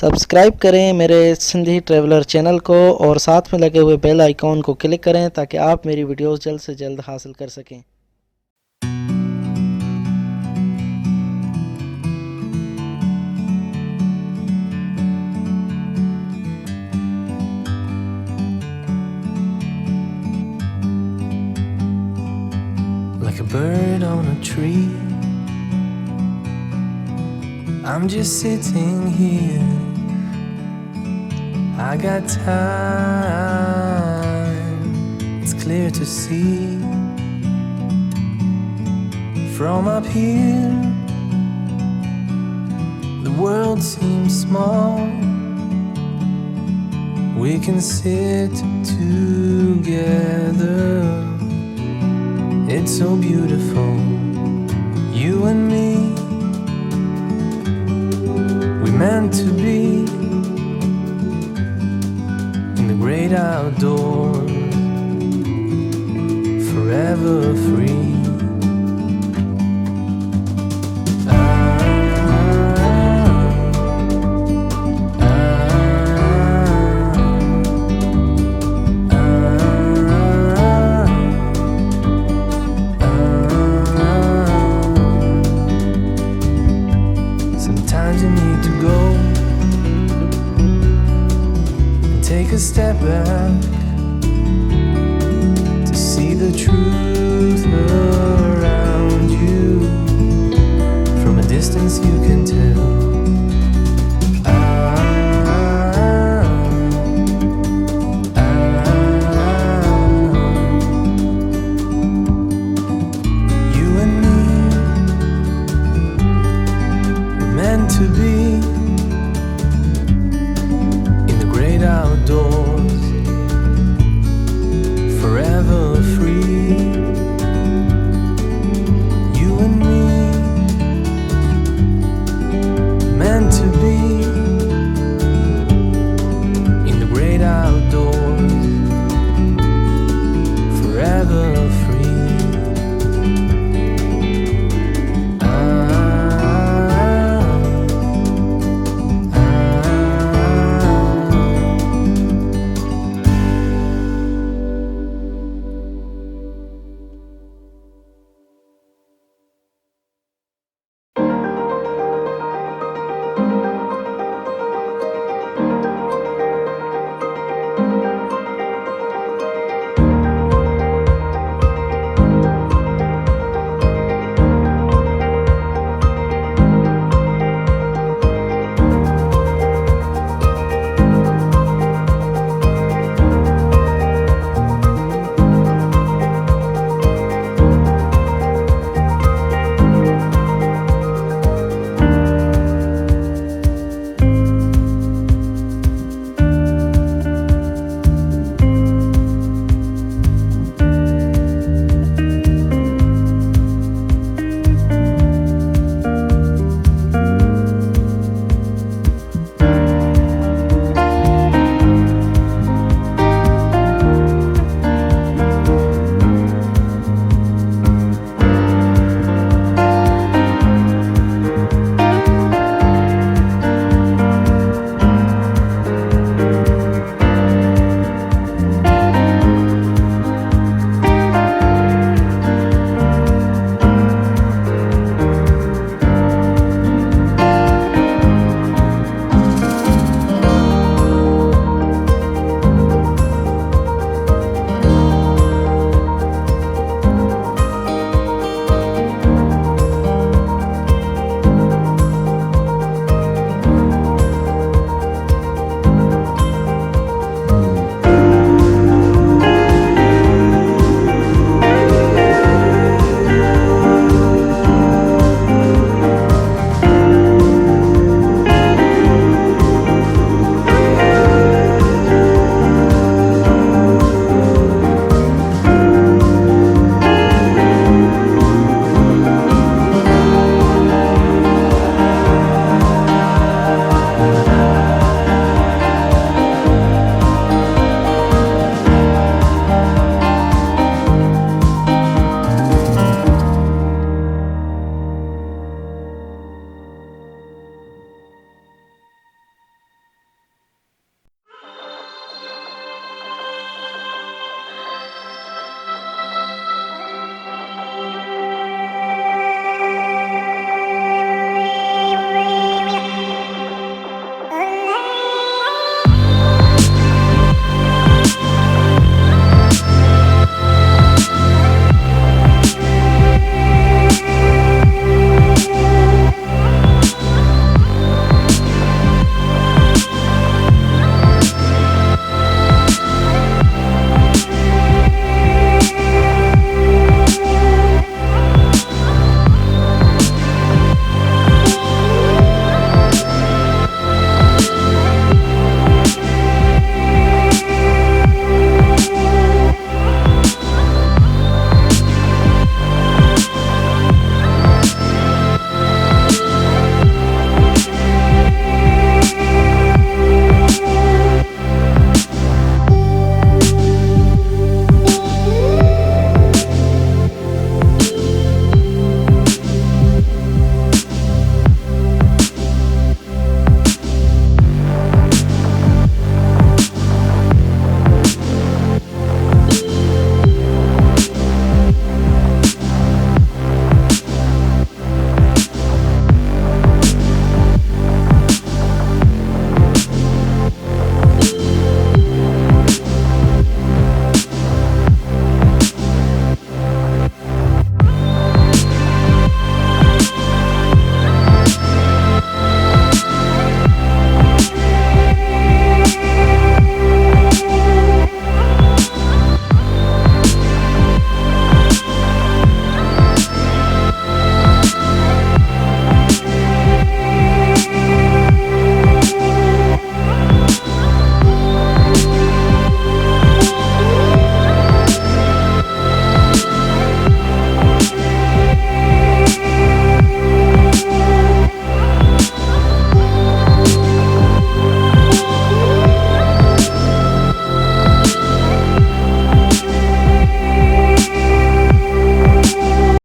Subscribe करें मेरे Sindhi traveller channel को और साथ में लगे हुए बेल आइकॉन को क्लिक करें ताकि आप मेरी वीडियोस जल्द से जल्द हासिल कर सकें। Like a bird on a tree, I'm just sitting here. I got time, it's clear to see. From up here, the world seems small. We can sit together. It's so beautiful, you and me. We meant to be in the great outdoors, forever free. Sometimes you need to go and take a step back to see the truth